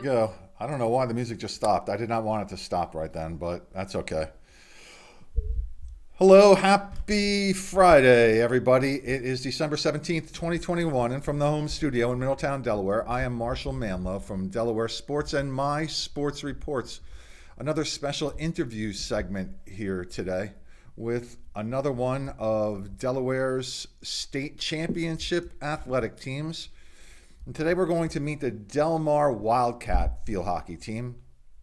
go. I don't know why the music just stopped. I did not want it to stop right then, but that's okay. Hello, happy Friday, everybody. It is December 17th, 2021, and from the home studio in Middletown, Delaware, I am Marshal Manlove from Delaware Sports and My Sports Reports. Another special interview segment here today with another one of Delaware's state championship athletic teams. And today we're going to meet the Delmar Wildcat field hockey team,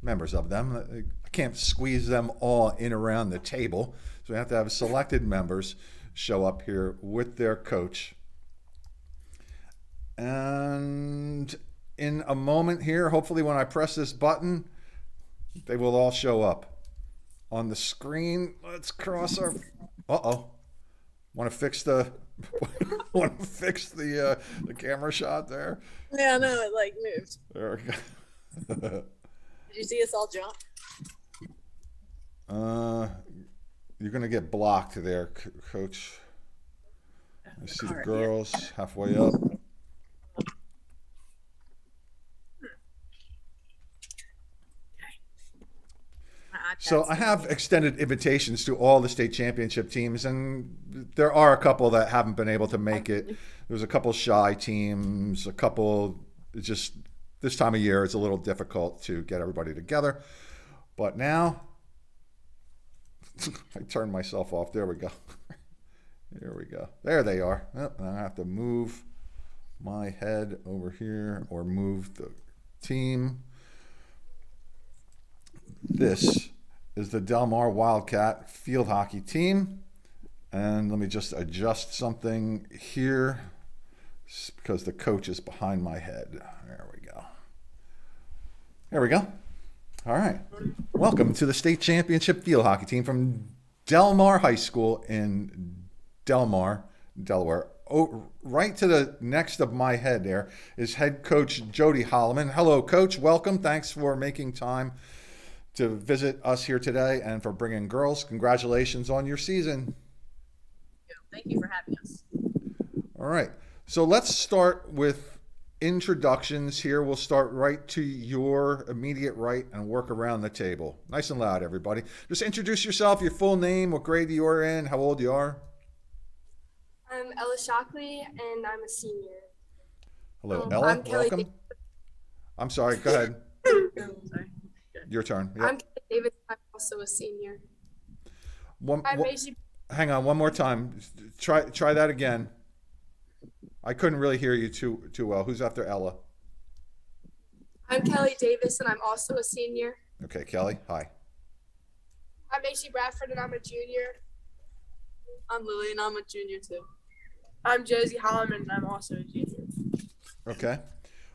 members of them. I can't squeeze them all in around the table, so we have to have selected members show up here with their coach. And in a moment here, hopefully when I press this button, they will all show up on the screen. Let's cross our... Uh-oh. Want to fix the... Want to fix the camera shot there? Yeah, no, it like moved. There we go. Did you see us all jump? You're gonna get blocked there, Coach. I see the girls halfway up. So I have extended invitations to all the state championship teams, and there are a couple that haven't been able to make it. There's a couple shy teams, a couple just this time of year it's a little difficult to get everybody together. But now I turned myself off. There we go. There we go. There they are. Oh, I have to move my head over here or move the team. This is the Delmar Wildcat field hockey team. And let me just adjust something here because the coach is behind my head. There we go. There we go. All right. Welcome to the state championship field hockey team from Delmar High School in Delmar, Delaware. Oh, right to the next of my head there is head coach Jodi Hollamon. Hello, coach. Welcome. Thanks for making time to visit us here today and for bringing girls. Congratulations on your season. Thank you for having us. All right. So let's start with introductions here. We'll start right to your immediate right and work around the table. Nice and loud, everybody. Just introduce yourself, your full name, what grade you're in, how old you are. I'm Ella Shockley, and I'm a senior. Hello, Ella. I'm Kelly Welcome. I'm sorry. Go ahead. Sorry. Your turn. Yep. I'm Kelly Davis. I'm also a senior. Hang on, one more time. Try that again. I couldn't really hear you too well. Who's after Ella? I'm Kelly Davis, and I'm also a senior. Okay, Kelly. Hi. I'm Macy Bradford, and I'm a junior. I'm Lily, and I'm a junior too. I'm Jodi Hollamon, and I'm also a junior. Okay.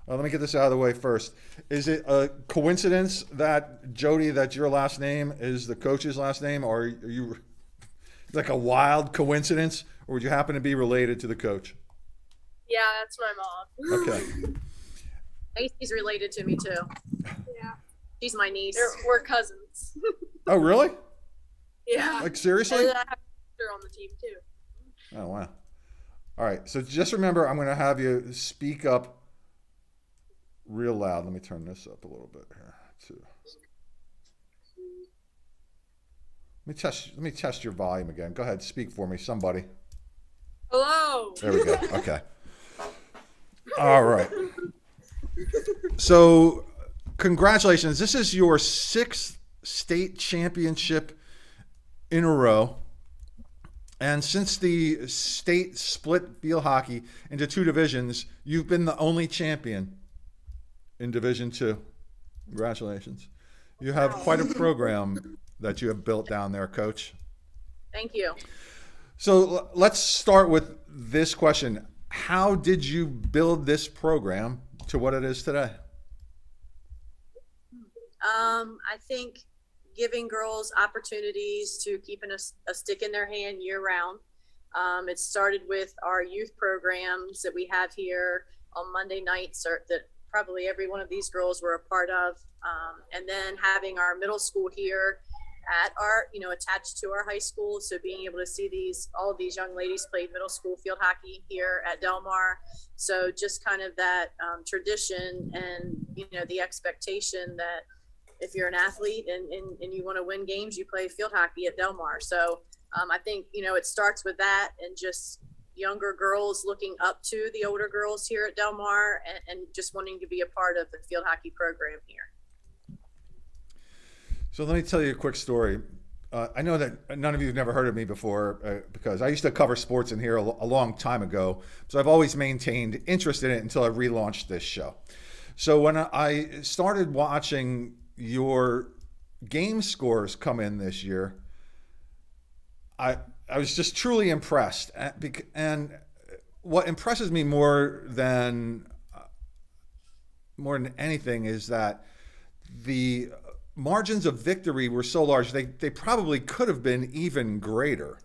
Let me get this out of the way first. Is it a coincidence that, Jodi, that your last name is the coach's last name, or are you like a wild coincidence, or would you happen to be related to the coach? Yeah, that's my mom. Okay. Macy's related to me too. Yeah. She's my niece. We're cousins. Oh, really? Yeah. Like, seriously? And then I have a sister on the team, too. Oh, wow. All right. So just remember, I'm going to have you speak up real loud. Let me turn this up a little bit here, too. Let me test your volume again. Go ahead. Speak for me, somebody. Hello. There we go. Okay. All right. So, congratulations. This is your 6th state championship in a row. And since the state split field hockey into 2 divisions, you've been the only champion in Division 2. Congratulations. You have quite a program that you have built down there, Coach. Thank you. So let's start with this question. How did you build this program to what it is today? I think giving girls opportunities to keeping a stick in their hand year round. It started with our youth programs that we have here on Monday nights that probably every one of these girls were a part of. And then having our middle school here at our, attached to our high school. So being able to see all of these young ladies played middle school field hockey here at Delmar. So just kind of that tradition and, the expectation that if you're an athlete and you want to win games, you play field hockey at Delmar. So I think, it starts with that and just younger girls looking up to the older girls here at Delmar and just wanting to be a part of the field hockey program here. So let me tell you a quick story. I know that none of you have never heard of me before because I used to cover sports in here a long time ago. So I've always maintained interest in it until I relaunched this show. So when I started watching your game scores come in this year, I was just truly impressed. And what impresses me more than anything is that the margins of victory were so large, they probably could have been even greater,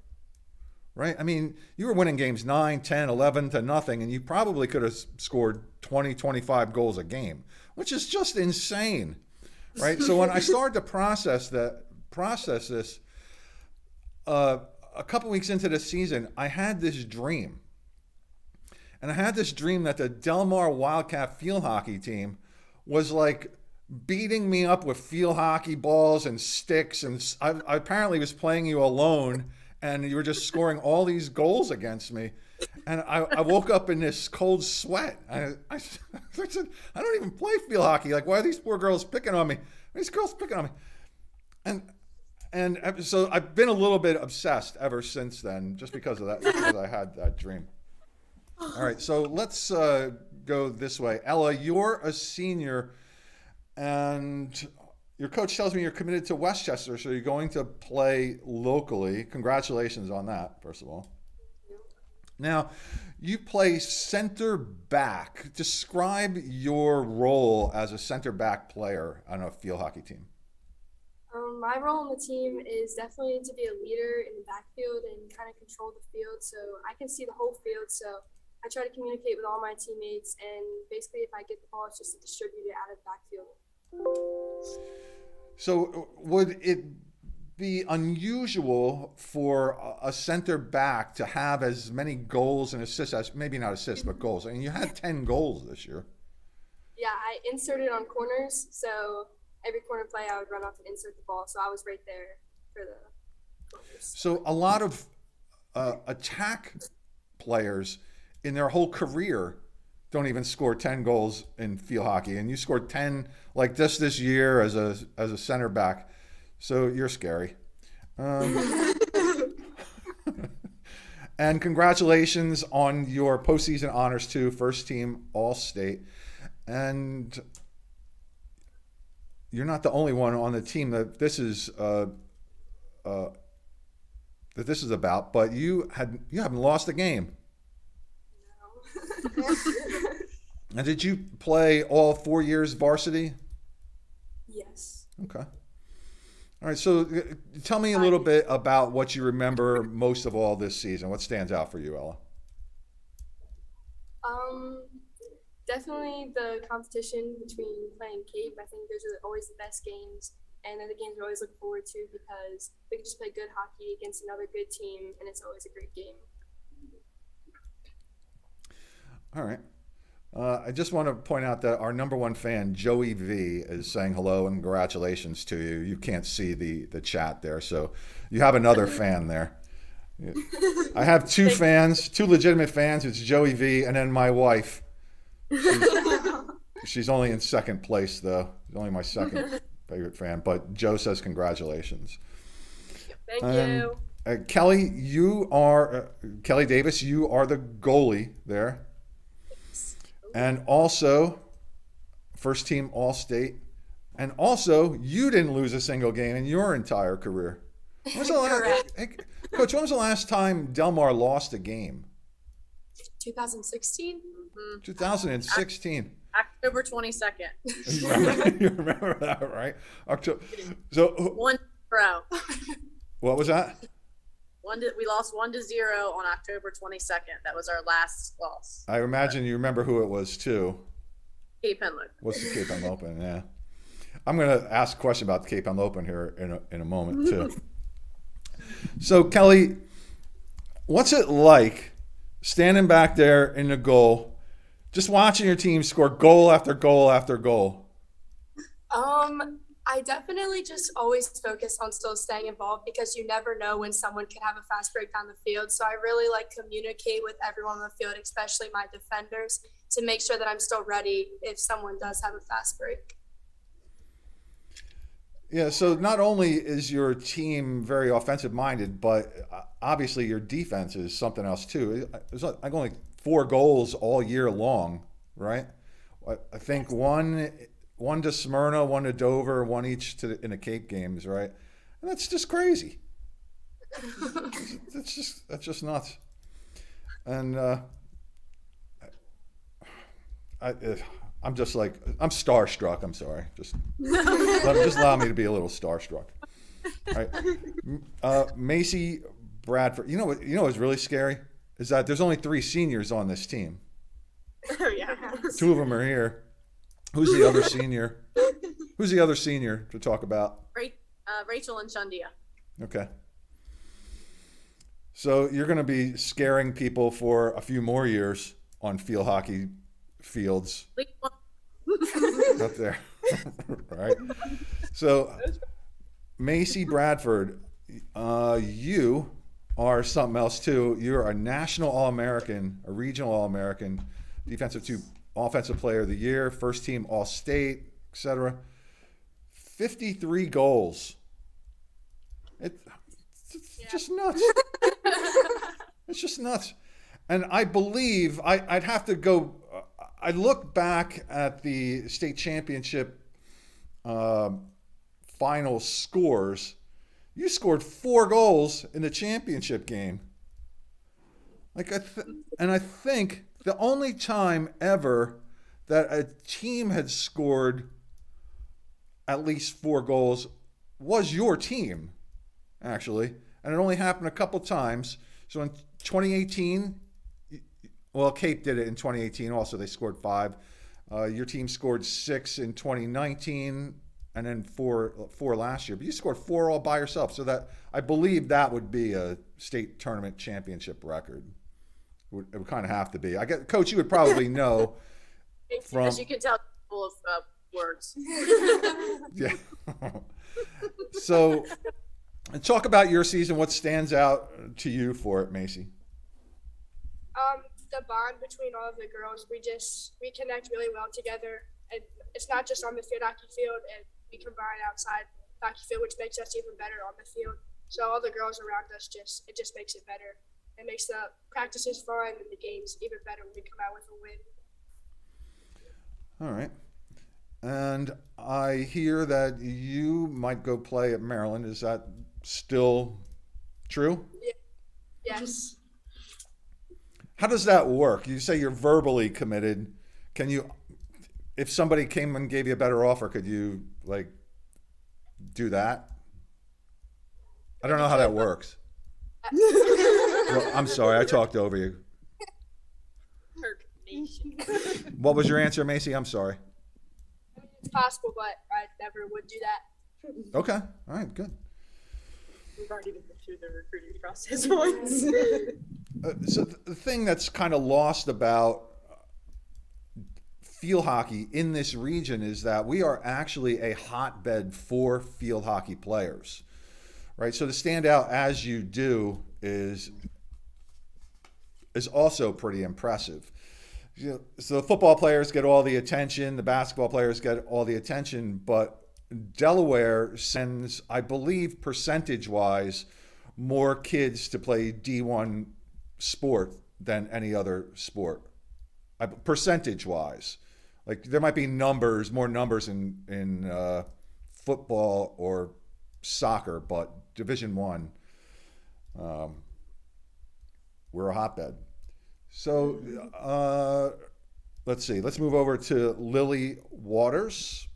right? I mean, you were winning games 9, 10, 11 to nothing, and you probably could have scored 20, 25 goals a game, which is just insane, right? So when I started to process this, a couple weeks into the season, I had this dream. And I had this dream that the Delmar Wildcat field hockey team was like beating me up with field hockey balls and sticks. And I apparently was playing you alone, and you were just scoring all these goals against me. And I woke up in this cold sweat. I said, I don't even play field hockey. Like, why are these poor girls picking on me? These girls picking on me. And so I've been a little bit obsessed ever since then, just because of that, because I had that dream. All right, so let's go this way. Ella, you're a senior, and your coach tells me you're committed to Westchester, so you're going to play locally. Congratulations on that, first of all. Now, you play center back. Describe your role as a center back player on a field hockey team. My role on the team is definitely to be a leader in the backfield and kind of control the field so I can see the whole field. So I try to communicate with all my teammates, and basically if I get the ball, it's just to distribute it out of the backfield. So would it be unusual for a center back to have as many goals and assists as, maybe not assists, but goals? I mean, you had 10 goals this year. Yeah, I inserted on corners, so every corner play I would run off and insert the ball, so I was right there for the corners. So a lot of attack players in their whole career don't even score 10 goals in field hockey, and you scored 10 like this year as a center back. So you're scary. And congratulations on your postseason honors too, first team All-State. And you're not the only one on the team that this is about, but you haven't lost a game. No. And did you play all 4 years varsity? Yes. Okay. All right, so tell me a little bit about what you remember most of all this season. What stands out for you, Ella? Definitely the competition between playing Cape. I think those are always the best games, and they're the games we always look forward to because we can just play good hockey against another good team, and it's always a great game. All right. I just want to point out that our number one fan, Joey V, is saying hello and congratulations to you. You can't see the chat there, so you have another fan there. I have two fans, two legitimate fans. It's Joey V and then my wife. She's only in second place, though. She's only my second favorite fan. But Joe says congratulations. Thank you. Kelly, Kelly Davis, you are the goalie there. And also, first team All-State. And also, you didn't lose a single game in your entire career. Coach, when was the last time Delmar lost a game? 2016? 2016. October 22nd. You remember that, right? October. So 1-0. What was that? We lost 1-0 on October 22nd. That was our last loss. I imagine you remember who it was too. Cape Henlopen. What's the Cape Henlopen? Yeah. I'm going to ask a question about the Cape Town Open here in a moment too. So Kelly, what's it like standing back there in the goal, just watching your team score goal after goal after goal? I definitely just always focus on still staying involved because you never know when someone could have a fast break down the field. So I really communicate with everyone on the field, especially my defenders, to make sure that I'm still ready if someone does have a fast break. Yeah, so not only is your team very offensive minded, but obviously your defense is something else too. There's like only 4 goals all year long, right? I think one to Smyrna, one to Dover, one each in the Cape games, right? And that's just crazy. That's just nuts. And I'm just like, I'm starstruck. I'm sorry. Just allow me to be a little starstruck. All right. Macy Bradford. You know what's really scary is that there's only 3 seniors on this team. Oh yeah. 2 of them are here. Who's the other senior? Who's the other senior to talk about? Rachel and Shundia. Okay. So you're going to be scaring people for a few more years on field hockey fields up there. Right. So Macy Bradford, you are something else too. You're a national All-American, a regional All-American, offensive player of the year, first team All-State, etc. 53 goals. It's just nuts. It's just nuts. And I believe I'd have to go. I look back at the state championship final scores. You scored 4 goals in the championship game. And I think the only time ever that a team had scored at least 4 goals was your team, actually. And it only happened a couple times. So in 2018, well, Cape did it in 2018 also. They scored 5. Your team scored 6 in 2019 and then 4 last year. But you scored 4 all by yourself. So that I believe that would be a state tournament championship record. It would kind of have to be. I guess, Coach, you would probably know. As you can tell, full of words. Yeah. So talk about your season. What stands out to you for it, Macy? The bond between all of the girls, we connect really well together, and it's not just on the field hockey field, and we combine outside the hockey field, which makes us even better on the field. So all the girls around us it just makes it better. It makes the practices fun and the games even better when we come out with a win. All right. And I hear that you might go play at Maryland. Is that still true? Yeah. Yes. How does that work? You say you're verbally committed. Can you, if somebody came and gave you a better offer, could you do that? I don't know how that works. Well, I'm sorry, I talked over you. What was your answer, Macy? I'm sorry. It's possible, but I never would do that. Okay. All right, good. We've already been through the recruiting process once. So the thing that's kind of lost about field hockey in this region is that we are actually a hotbed for field hockey players, right? So to stand out as you do is also pretty impressive. So the football players get all the attention, the basketball players get all the attention, but Delaware sends, I believe, percentage-wise, more kids to play D1 sport than any other sport, percentage-wise. Like there might be more numbers in football or soccer, but Division I, we're a hotbed. So let's see. Let's move over to Lily Waters.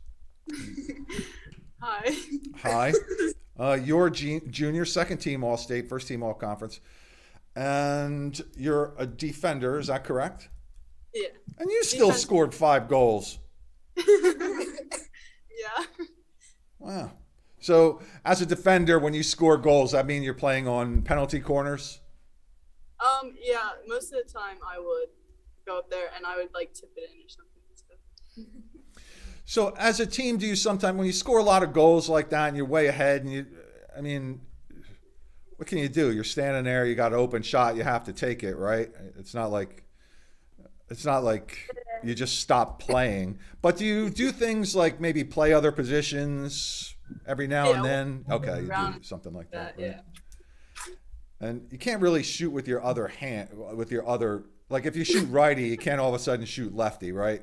Hi. Hi. You're junior, second team All-State, first team All-Conference. And you're a defender, is that correct? Yeah. And you still scored 5 goals. Yeah. So as a defender, when you score goals, that mean you're playing on penalty corners? Yeah, most of the time I would go up there and I would like tip it in or something. So as a team, do you sometimes, when you score a lot of goals like that and you're way ahead what can you do? You're standing there, you got an open shot, you have to take it, right? It's not like you just stop playing. But do you do things like maybe play other positions every now and then? Okay, you do something like that, right? Yeah. And you can't really shoot with your other like if you shoot righty, you can't all of a sudden shoot lefty, right?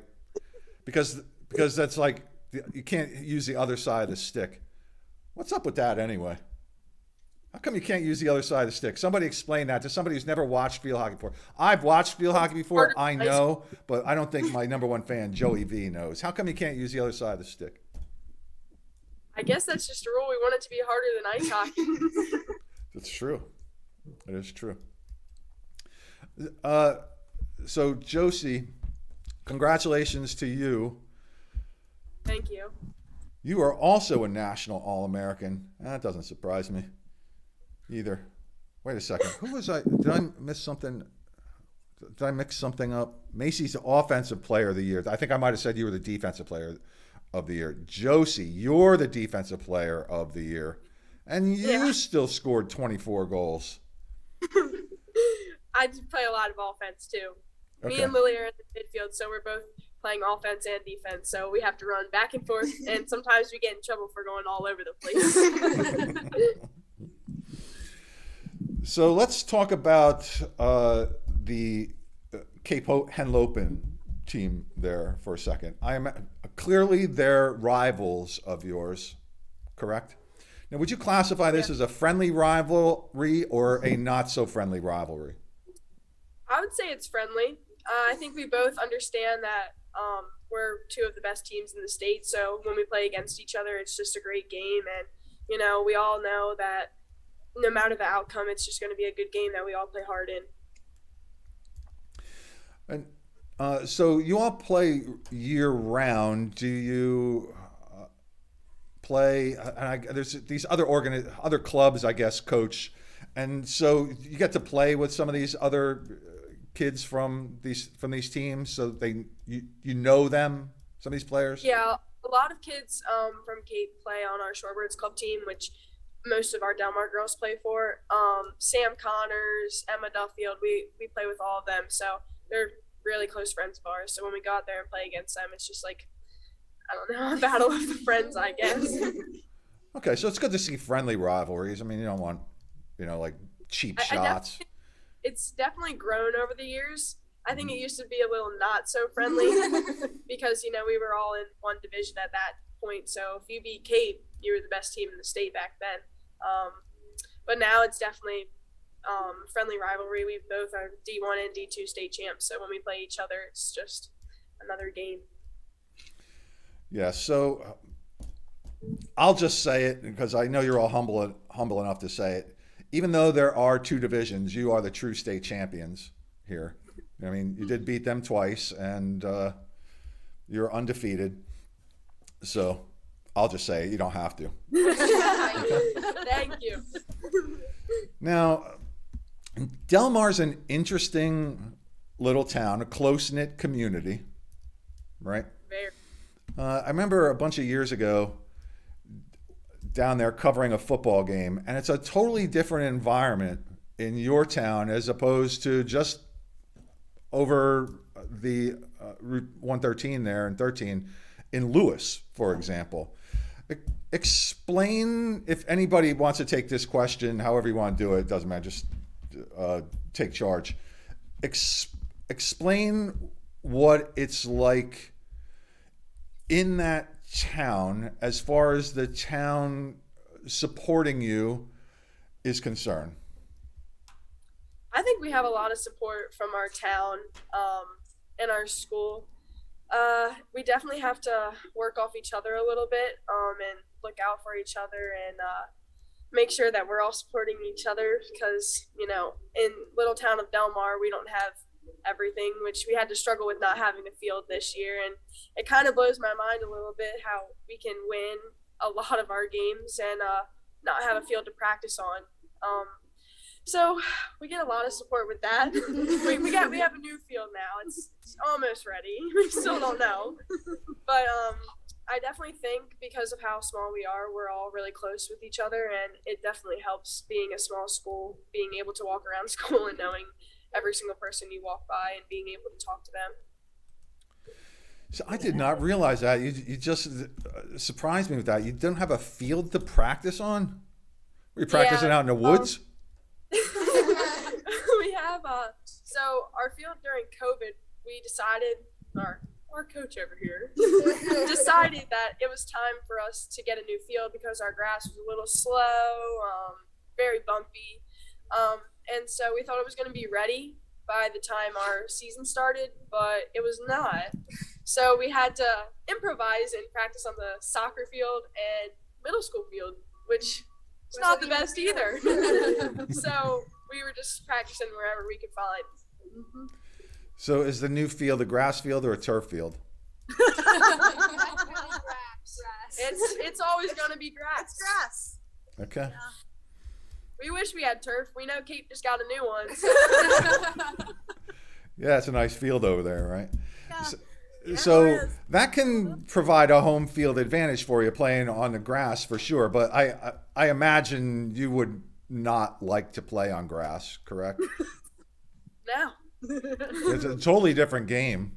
Because that's like, you can't use the other side of the stick. What's up with that anyway? How come you can't use the other side of the stick? Somebody explain that to somebody who's never watched field hockey before. I've watched field hockey before, I know, but I don't think my number one fan, Joey V, knows. How come you can't use the other side of the stick? I guess that's just a rule. We want it to be harder than ice hockey. It's true. It is true. So Josie, congratulations to you. Thank you. You are also a national All-American. That doesn't surprise me either. Wait a second. Who was I? Did I miss something? Did I mix something up? Macy's Offensive Player of the Year. I think I might have said you were the Defensive Player of the Year. Josie, you're the Defensive Player of the Year. And you still scored 24 goals. I play a lot of offense too. Okay. Me and Lily are in the midfield, so we're both playing offense and defense. So we have to run back and forth, and sometimes we get in trouble for going all over the place. So let's talk about the Cape Henlopen team there for a second. Clearly they're rivals of yours, correct? Now, would you classify this as a friendly rivalry or a not so friendly rivalry? I would say it's friendly. I think we both understand that we're two of the best teams in the state. So when we play against each other, it's just a great game. And, we all know that no matter the outcome, it's just going to be a good game that we all play hard in. And so you all play year round. Do you play? There's these other clubs, I guess, coach, and so you get to play with some of these other kids from these teams. So you know them, some of these players. Yeah, a lot of kids from Cape play on our Shorebirds Club team, which most of our Delmar girls play for. Sam Connors, Emma Duffield, we play with all of them. So they're really close friends of ours. So when we go out there and play against them, it's just like, I don't know, a battle of the friends, I guess. Okay, so it's good to see friendly rivalries. I mean, you don't want, like cheap shots. It's definitely grown over the years. I think it used to be a little not so friendly because, we were all in one division at that point. So if you beat Cape, you were the best team in the state back then. But now it's definitely friendly rivalry. We both are D1 and D2 state champs. So when we play each other, it's just another game. Yeah, so I'll just say it because I know you're all humble enough to say it. Even though there are two divisions, you are the true state champions here. I mean, you did beat them twice, and you're undefeated. So I'll just say it. You don't have to. Thank you. Now, Delmar's an interesting little town, a close-knit community, right? Very. I remember a bunch of years ago down there covering a football game, and it's a totally different environment in your town as opposed to just over the Route 113 there and 13 in Lewis, for example. Explain, if anybody wants to take this question, however you want to do it, it doesn't matter, just take charge. Explain what it's like in that town as far as the town supporting you is concerned. I think we have a lot of support from our town and our school. We definitely have to work off each other a little bit and look out for each other and make sure that we're all supporting each other because, in little town of Delmar, we don't have everything, which we had to struggle with not having a field this year. And it kind of blows my mind a little bit how we can win a lot of our games and not have a field to practice on. So we get a lot of support with that. we have a new field now. It's almost ready. We still don't know, but I definitely think because of how small we are, we're all really close with each other, and it definitely helps being a small school, being able to walk around school and knowing every single person you walk by and being able to talk to them. So I did not realize that. You just surprised me with that. You don't have a field to practice on? Were you practicing out in the woods? We have so our field during COVID, we decided, our coach over here decided that it was time for us to get a new field because our grass was a little slow, very bumpy, and so we thought it was going to be ready by the time our season started, but it was not. So we had to improvise and practice on the soccer field and middle school field, which is not the best either. So we were just practicing wherever we could find. Mm-hmm. So is the new field a grass field or a turf field? It's always going to be grass. It's grass. Okay. Yeah. We wish we had turf. We know Cape just got a new one. Yeah, it's a nice field over there, right? Yeah. So that can provide a home field advantage for you playing on the grass for sure. But I imagine you would not like to play on grass, correct? No. It's a totally different game.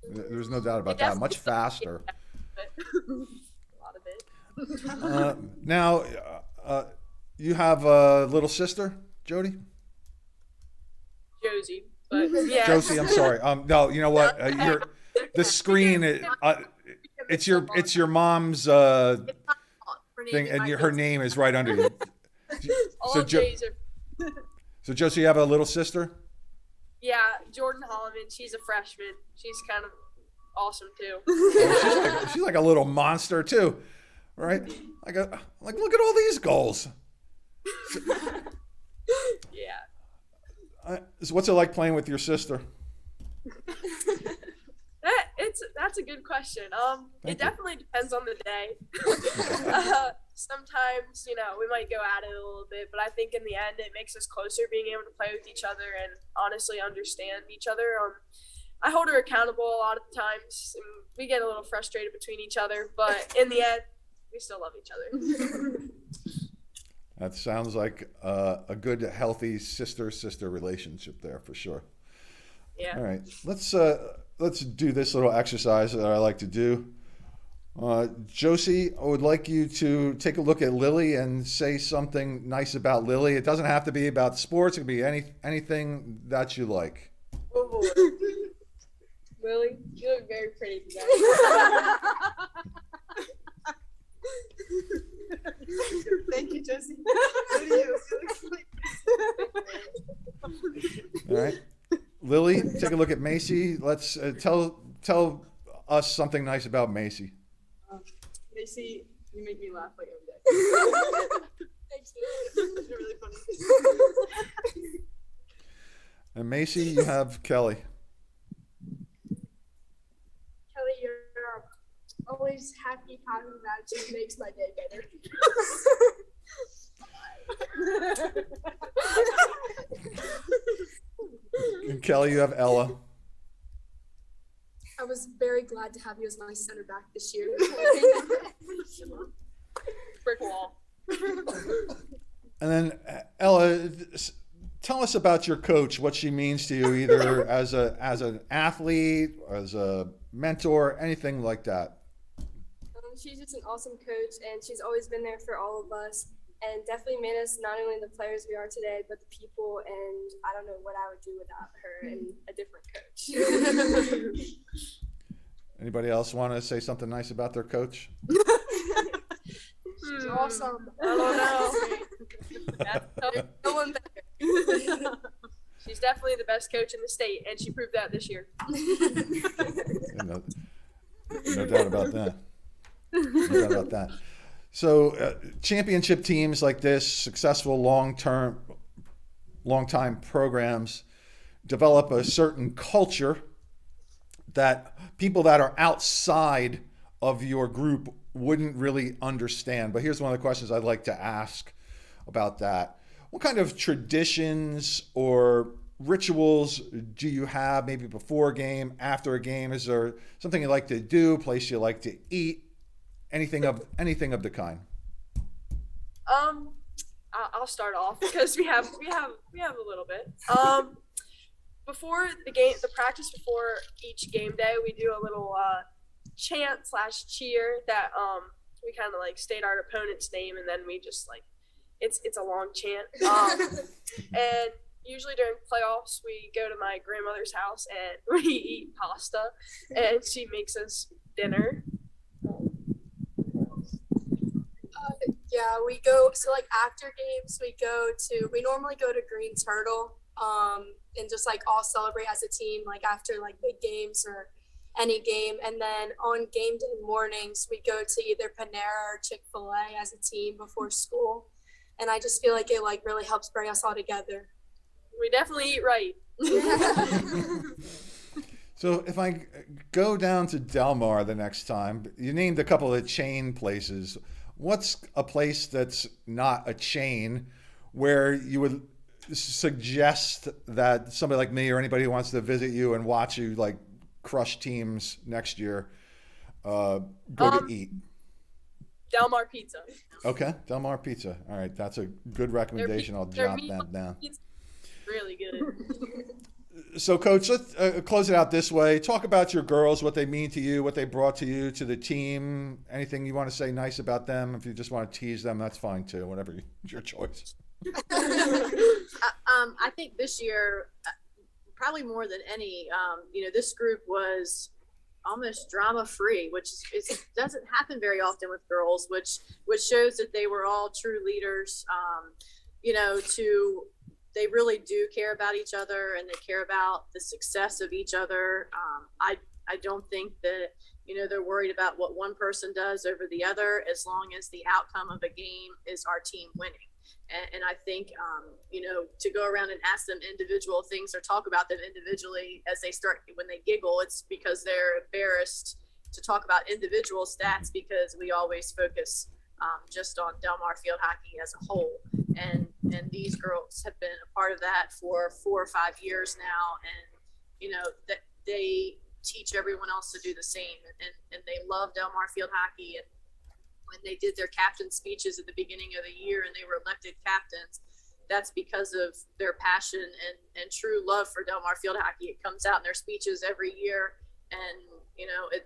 There's no doubt about that. Much faster. A lot of it. Now, you have a little sister, Jodi? Josie. But yeah. Josie, I'm sorry. No, you know what? The screen. It's your mom's thing, and her name is right under you. All J's are. So Josie, you have a little sister? Yeah, Jodi Hollamon. She's a freshman. She's kind of awesome too. She's like a little monster too, right? Like look at all these goals. Yeah. So what's it like playing with your sister? That's a good question. Thank It definitely depends on the day. Sometimes, we might go at it a little bit, but I think in the end it makes us closer being able to play with each other and honestly understand each other. I hold her accountable a lot of the times, and we get a little frustrated between each other, but in the end, we still love each other. That sounds like a good, healthy sister relationship there for sure. Yeah. All right, let's do this little exercise that I like to do. Josie, I would like you to take a look at Lily and say something nice about Lily. It doesn't have to be about sports. It could be anything that you like. Oh boy. Lily, you look very pretty today. Thank you, Josie. So do you. All right, Lily, take a look at Macy. Let's tell us something nice about Macy. Macy, you make me laugh like every day. Thanks. You're really funny. And Macy, you have Kelly. Kelly, you're always happy, positive attitude makes my day better. And Kelly, you have Ella. I was very glad to have you as my center back this year. Brick wall. And then Ella, tell us about your coach, what she means to you, either as an athlete, as a mentor, anything like that. She's just an awesome coach, and she's always been there for all of us, and definitely made us not only the players we are today, but the people. And I don't know what I would do without her and a different coach. Anybody else want to say something nice about their coach? She's awesome. I don't know. No one better. She's definitely the best coach in the state, and she proved that this year. No doubt about that. No doubt about that. So championship teams like this, successful long-time programs, develop a certain culture that people that are outside of your group wouldn't really understand. But here's one of the questions I'd like to ask about that. What kind of traditions or rituals do you have, maybe before a game, after a game? Is there something you like to do, place you like to eat, anything of the kind? I'll start off because we have a little bit. Before the practice before each game day, we do a little chant / cheer that we kind of like state our opponent's name, and then we just like it's a long chant. And usually during playoffs, we go to my grandmother's house and we eat pasta, and she makes us dinner. Yeah, we go, so like after games, we normally go to Green Turtle, and just like all celebrate as a team, like after like big games or any game. And then on game day mornings, we go to either Panera or Chick-fil-A as a team before school. And I just feel like it like really helps bring us all together. We definitely eat right. So if I go down to Delmar the next time, you named a couple of chain places. What's a place that's not a chain where you would suggest that somebody like me or anybody who wants to visit you and watch you like crush teams next year go to eat? Delmar Pizza. Okay, Delmar Pizza. All right, that's a good recommendation. I'll jot that down. Really good. So, Coach, let's close it out this way. Talk about your girls, what they mean to you, what they brought to you, to the team. Anything you want to say nice about them. If you just want to tease them, that's fine too. Whatever, your choice. I think this year, probably more than any, this group was almost drama free, which doesn't happen very often with girls, which shows that they were all true leaders. They really do care about each other, and they care about the success of each other. I don't think that, they're worried about what one person does over the other, as long as the outcome of a game is our team winning. And I think, to go around and ask them individual things or talk about them individually when they giggle, it's because they're embarrassed to talk about individual stats, because we always focus just on Delmar field hockey as a whole. And these girls have been a part of that for 4 or 5 years now. And, that they teach everyone else to do the same. And they love Delmar field hockey. And when they did their captain speeches at the beginning of the year and they were elected captains, that's because of their passion and true love for Delmar field hockey. It comes out in their speeches every year. And,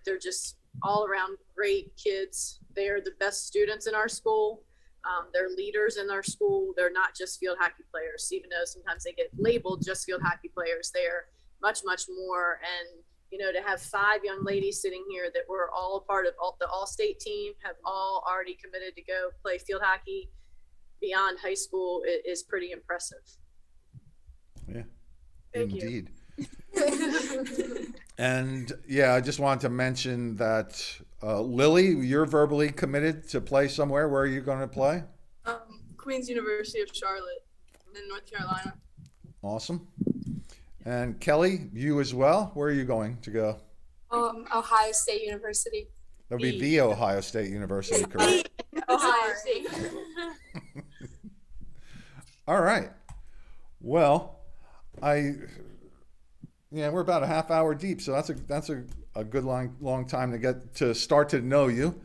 they're just all around great kids. They are the best students in our school. They're leaders in our school. They're not just field hockey players, even though sometimes they get labeled just field hockey players. They're much, much more. And, to have 5 young ladies sitting here that were all a part of the all-state team, have all already committed to go play field hockey beyond high school is pretty impressive. Yeah, Thank indeed. And yeah, I just wanted to mention that Lily, you're verbally committed to play somewhere. Where are you going to play? Queen's University of Charlotte in North Carolina. Awesome. And Kelly, you as well. Where are you going to go? Ohio State University. That would be the Ohio State University, correct? Ohio State. All right. Well, we're about a half hour deep, so that's a good long time to get to start to know you.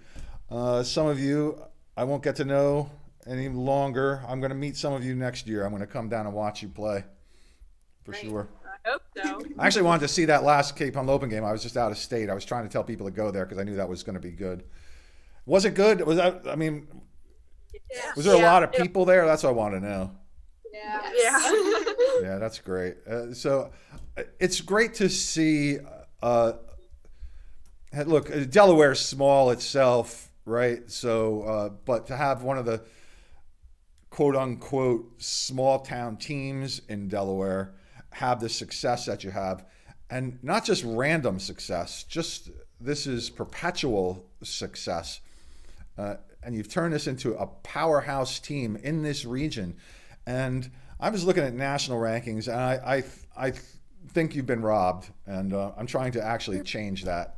Some of you I won't get to know any longer. I'm going to meet some of you next year. I'm going to come down and watch you play, for sure. I hope so. I actually wanted to see that last Cape Henlopen game. I was just out of state. I was trying to tell people to go there because I knew that was going to be good. Was it good? Was there a lot of people there? That's what I want to know. Yeah. Yeah, that's great. So it's great to see. Look, Delaware's small itself, right? So, but to have one of the quote unquote small town teams in Delaware have the success that you have, and not just random success, this is perpetual success. And you've turned this into a powerhouse team in this region. And I was looking at national rankings, and I think you've been robbed, and I'm trying to actually change that.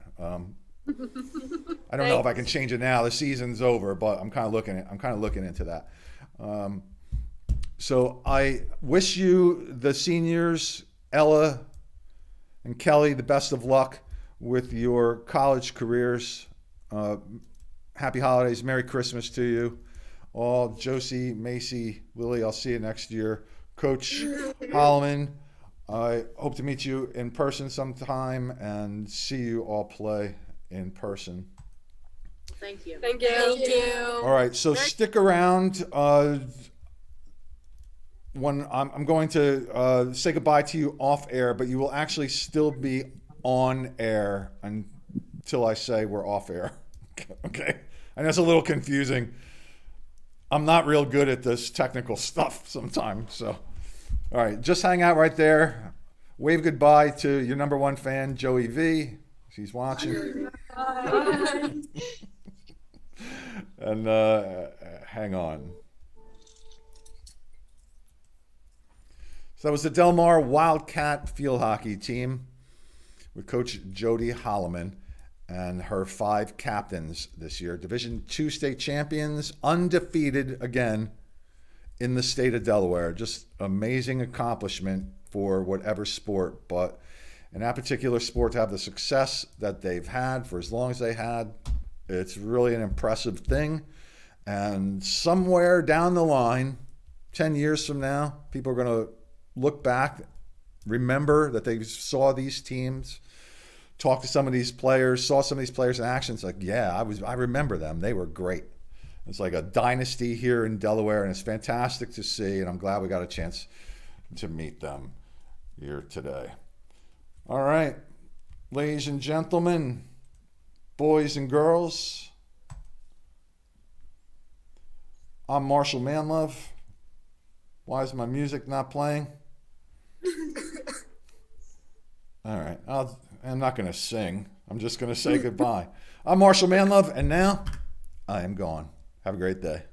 I don't know if I can change it now. The season's over, but I'm kind of looking into that. So I wish you, the seniors, Ella and Kelly, the best of luck with your college careers. Happy holidays, Merry Christmas to you all. Josie, Macy, Lily, I'll see you next year. Coach Hollamon, I hope to meet you in person sometime and see you all play in person. Thank you. Thank you. Thank you. All right, so stick around. When I'm going to say goodbye to you off air, but you will actually still be on air until I say we're off air. Okay? And that's a little confusing. I'm not real good at this technical stuff sometimes. So, all right, just hang out right there. Wave goodbye to your number one fan, Joey V. She's watching. And hang on. So that was the Delmar Wildcat field hockey team with Coach Jodi Hollamon and her 5 captains this year. Division II state champions, undefeated again in the state of Delaware. Just amazing accomplishment for whatever sport. But in that particular sport, to have the success that they've had for as long as they had, it's really an impressive thing. And somewhere down the line, 10 years from now, people are going to look back, remember that they saw these teams, talked to some of these players, saw some of these players in action. It's like, yeah, I remember them. They were great. It's like a dynasty here in Delaware, and it's fantastic to see, and I'm glad we got a chance to meet them here today. All right, ladies and gentlemen, boys and girls, I'm Marshal Manlove. Why is my music not playing? All right, I'm not going to sing. I'm just going to say goodbye. I'm Marshal Manlove, and now I am gone. Have a great day.